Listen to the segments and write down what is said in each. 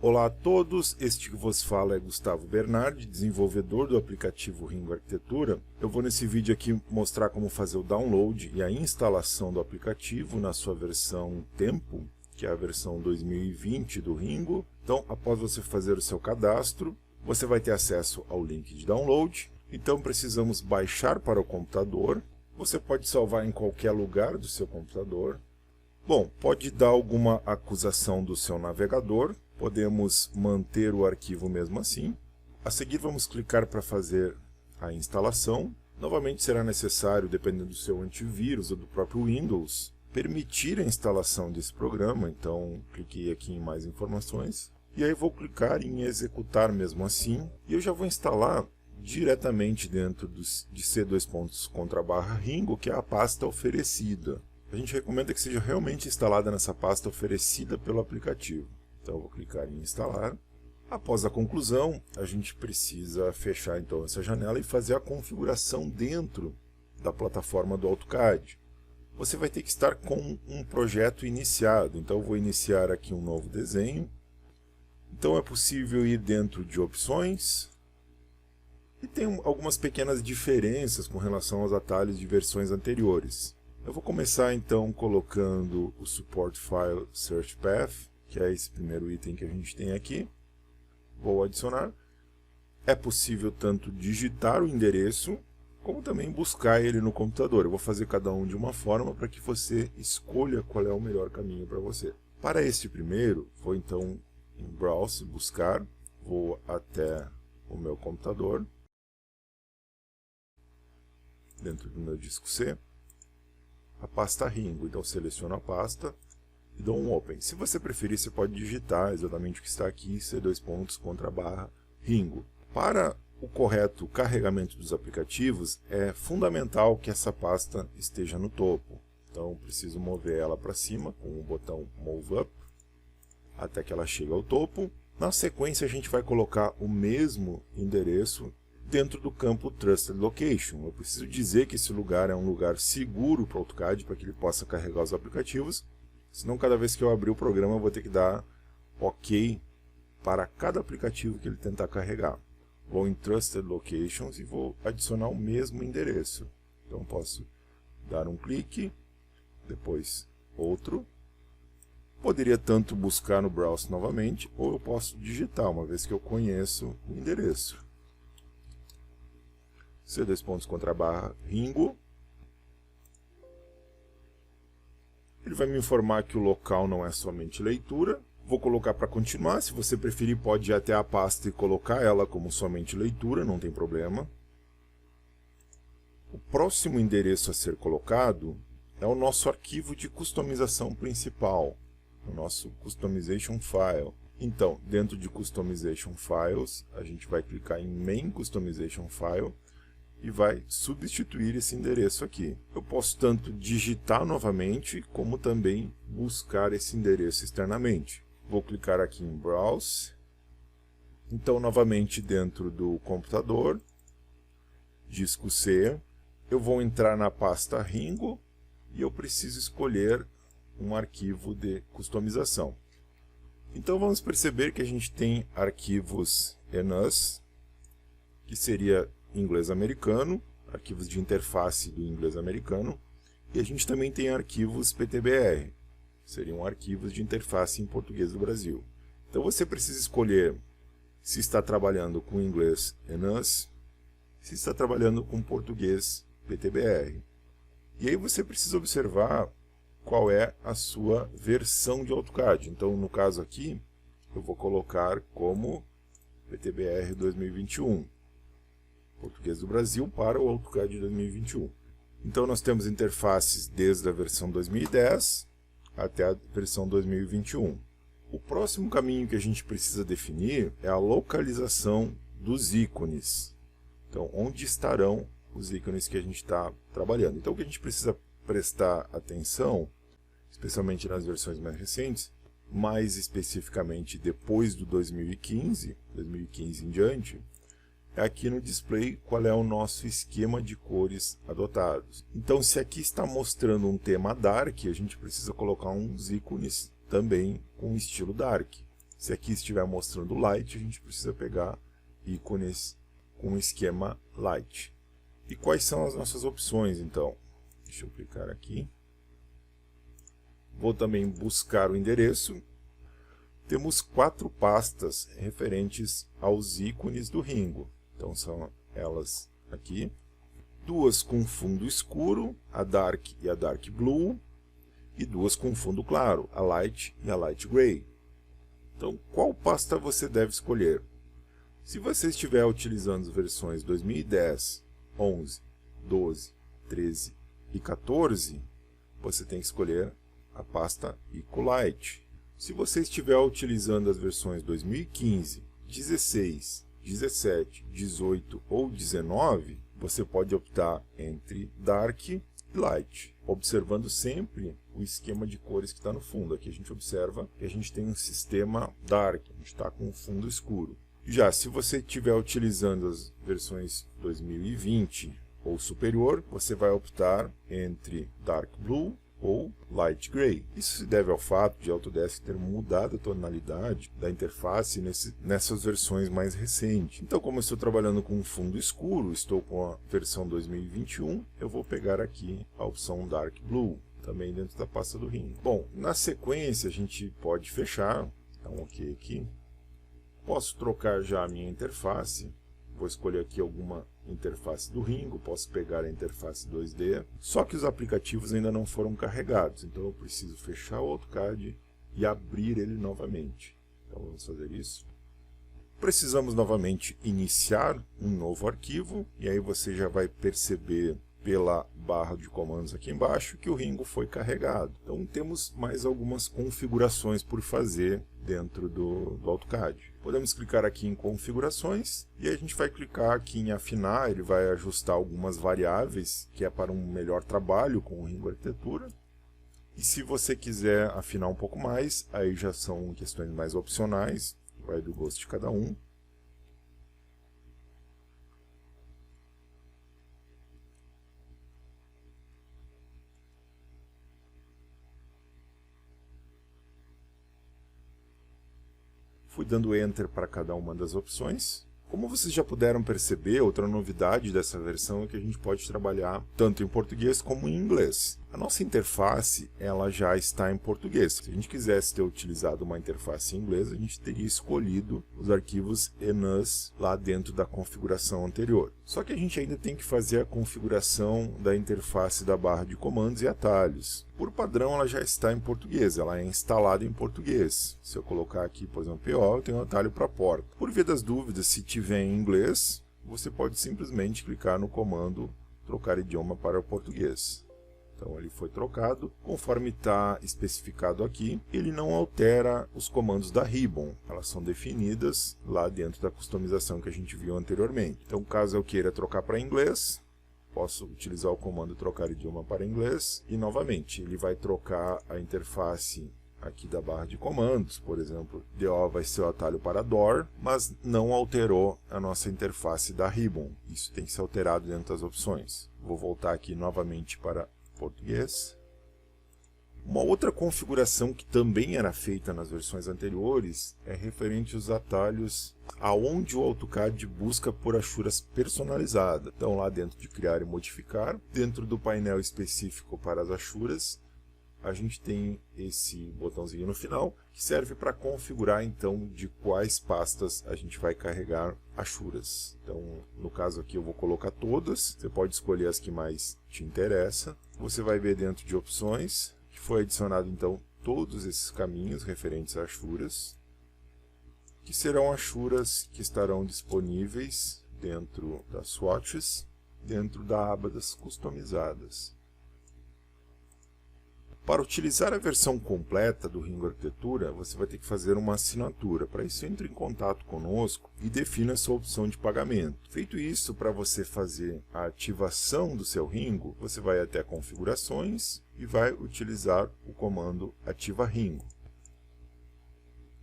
Olá a todos, este que vos fala é Gustavo Bernardi, desenvolvedor do aplicativo Ringo Arquitetura. Eu vou nesse vídeo aqui mostrar como fazer o download e a instalação do aplicativo na sua versão Tempo, que é a versão 2020 do Ringo. Então, após você fazer o seu cadastro, você vai ter acesso ao link de download. Então, precisamos baixar para o computador. Você pode salvar em qualquer lugar do seu computador. Bom, pode dar alguma acusação do seu navegador. Podemos manter o arquivo mesmo assim. A seguir vamos clicar para fazer a instalação. Novamente será necessário, dependendo do seu antivírus ou do próprio Windows, permitir a instalação desse programa. Então cliquei aqui em mais informações. E aí vou clicar em executar mesmo assim. E eu já vou instalar diretamente dentro de C:/Ringo, que é a pasta oferecida. A gente recomenda que seja realmente instalada nessa pasta oferecida pelo aplicativo. Então eu vou clicar em instalar. Após a conclusão, a gente precisa fechar então essa janela e fazer a configuração dentro da plataforma do AutoCAD. Você vai ter que estar com um projeto iniciado. Então eu vou iniciar aqui um novo desenho. Então é possível ir dentro de opções. E tem algumas pequenas diferenças com relação aos atalhos de versões anteriores. Eu vou começar então colocando o Support File Search Path, que é esse primeiro item que a gente tem aqui. Vou adicionar. É possível tanto digitar o endereço, como também buscar ele no computador. Eu vou fazer cada um de uma forma para que você escolha qual é o melhor caminho para você. Para este primeiro, vou então em Browse, buscar, vou até o meu computador, dentro do meu disco C, a pasta Ringo. Então seleciono a pasta e dou um Open. Se você preferir, você pode digitar exatamente o que está aqui, C:/Ringo. Para o correto carregamento dos aplicativos, é fundamental que essa pasta esteja no topo. Então preciso mover ela para cima com o botão Move Up, até que ela chegue ao topo. Na sequência, a gente vai colocar o mesmo endereço dentro do campo Trusted Location. Eu preciso dizer que esse lugar é um lugar seguro para o AutoCAD, para que ele possa carregar os aplicativos. Senão, cada vez que eu abrir o programa, eu vou ter que dar OK para cada aplicativo que ele tentar carregar. Vou em Trusted Locations e vou adicionar o mesmo endereço. Então, posso dar um clique, depois outro. Poderia tanto buscar no Browse novamente, ou eu posso digitar, uma vez que eu conheço o endereço. C:/Ringo. Ele vai me informar que o local não é somente leitura. Vou colocar para continuar. Se você preferir, pode ir até a pasta e colocar ela como somente leitura, não tem problema. O próximo endereço a ser colocado é o nosso arquivo de customização principal, o nosso Customization File. Então, dentro de Customization Files, a gente vai clicar em Main Customization File e vai substituir esse endereço aqui. Eu posso tanto digitar novamente, como também buscar esse endereço externamente. Vou clicar aqui em Browse. Então, novamente dentro do computador, disco C, eu vou entrar na pasta Ringo e eu preciso escolher um arquivo de customização. Então vamos perceber que a gente tem arquivos ENUS, que seria inglês americano, arquivos de interface do inglês americano, e a gente também tem arquivos PTBR, que seriam arquivos de interface em português do Brasil. Então você precisa escolher se está trabalhando com inglês ENUS, se está trabalhando com português PTBR. E aí você precisa observar qual é a sua versão de AutoCAD. Então, no caso aqui, eu vou colocar como PTBR 2021. Português do Brasil para o AutoCAD 2021. Então nós temos interfaces desde a versão 2010 até a versão 2021. O próximo caminho que a gente precisa definir é a localização dos ícones. Então, onde estarão os ícones que a gente está trabalhando. Então, o que a gente precisa prestar atenção, especialmente nas versões mais recentes, mais especificamente depois do 2015 em diante, é aqui no display qual é o nosso esquema de cores adotados. Então, se aqui está mostrando um tema Dark, a gente precisa colocar uns ícones também com estilo Dark. Se aqui estiver mostrando Light, a gente precisa pegar ícones com esquema Light. E quais são as nossas opções, então? Deixa eu clicar aqui. Vou também buscar o endereço. Temos 4 pastas referentes aos ícones do Ringo. Então são elas aqui. 2 com fundo escuro, a Dark e a Dark Blue. E 2 com fundo claro, a Light e a Light Gray. Então, qual pasta você deve escolher? Se você estiver utilizando as versões 2010, 11, 12, 13 e 14, você tem que escolher a pasta Ecolite. Se você estiver utilizando as versões 2015, 16, 17, 18 ou 19, você pode optar entre Dark e Light, observando sempre o esquema de cores que está no fundo. Aqui a gente observa que a gente tem um sistema Dark, a gente está com um fundo escuro. Já se você estiver utilizando as versões 2020 ou superior, você vai optar entre Dark Blue ou Light Gray. Isso se deve ao fato de Autodesk ter mudado a tonalidade da interface nessas versões mais recentes. Então, como eu estou trabalhando com um fundo escuro, estou com a versão 2021, eu vou pegar aqui a opção Dark Blue, também dentro da pasta do Ringo. Bom, na sequência a gente pode fechar, então ok aqui. Posso trocar já a minha interface. Vou escolher aqui alguma interface do Ringo, posso pegar a interface 2D, só que os aplicativos ainda não foram carregados, então eu preciso fechar o AutoCAD e abrir ele novamente. Então vamos fazer isso. Precisamos novamente iniciar um novo arquivo, e aí você já vai perceber pela barra de comandos aqui embaixo que o Ringo foi carregado. Então temos mais algumas configurações por fazer dentro do AutoCAD. Podemos clicar aqui em configurações e a gente vai clicar aqui em afinar, ele vai ajustar algumas variáveis que é para um melhor trabalho com o Ringo Arquitetura. E se você quiser afinar um pouco mais, aí já são questões mais opcionais, vai do gosto de cada um. Fui dando Enter para cada uma das opções. Como vocês já puderam perceber, outra novidade dessa versão é que a gente pode trabalhar tanto em português como em inglês. A nossa interface ela já está em português. Se a gente quisesse ter utilizado uma interface em inglês, a gente teria escolhido os arquivos enus lá dentro da configuração anterior. Só que a gente ainda tem que fazer a configuração da interface da barra de comandos e atalhos. Por padrão, ela já está em português, ela é instalada em português. Se eu colocar aqui, por exemplo, PO, eu tenho um atalho para porta. Por via das dúvidas, se tiver em inglês, você pode simplesmente clicar no comando trocar idioma para o português. Então ele foi trocado, conforme está especificado aqui, ele não altera os comandos da Ribbon, elas são definidas lá dentro da customização que a gente viu anteriormente. Então caso eu queira trocar para inglês, posso utilizar o comando trocar idioma para inglês e novamente ele vai trocar a interface aqui da barra de comandos, por exemplo, DO vai ser o atalho para DOR, mas não alterou a nossa interface da Ribbon, isso tem que ser alterado dentro das opções. Vou voltar aqui novamente para português. Uma outra configuração que também era feita nas versões anteriores é referente aos atalhos aonde o AutoCAD busca por achuras personalizadas. Então lá dentro de criar e modificar, dentro do painel específico para as achuras, a gente tem esse botãozinho no final que serve para configurar então de quais pastas a gente vai carregar achuras. Então no caso aqui eu vou colocar todas, você pode escolher as que mais te interessam. Você vai ver dentro de opções que foi adicionado então todos esses caminhos referentes a achuras, que serão achuras que estarão disponíveis dentro das swatches, dentro da aba das customizadas. Para utilizar a versão completa do Ringo Arquitetura, você vai ter que fazer uma assinatura. Para isso, entre em contato conosco e defina a sua opção de pagamento. Feito isso, para você fazer a ativação do seu Ringo, você vai até Configurações e vai utilizar o comando Ativa Ringo.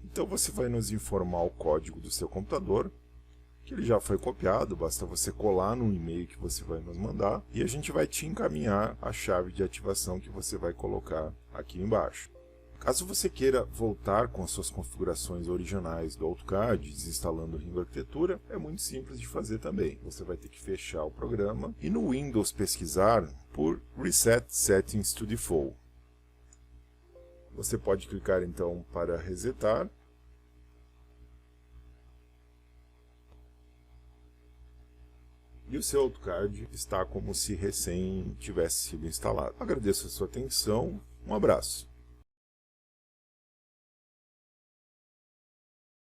Então você vai nos informar o código do seu computador, que ele já foi copiado, basta você colar no e-mail que você vai nos mandar e a gente vai te encaminhar a chave de ativação que você vai colocar aqui embaixo. Caso você queira voltar com as suas configurações originais do AutoCAD, desinstalando o Ringo Arquitetura, é muito simples de fazer também. Você vai ter que fechar o programa e no Windows pesquisar por Reset Settings to Default. Você pode clicar então para resetar. E o seu AutoCAD está como se recém tivesse sido instalado. Agradeço a sua atenção, um abraço.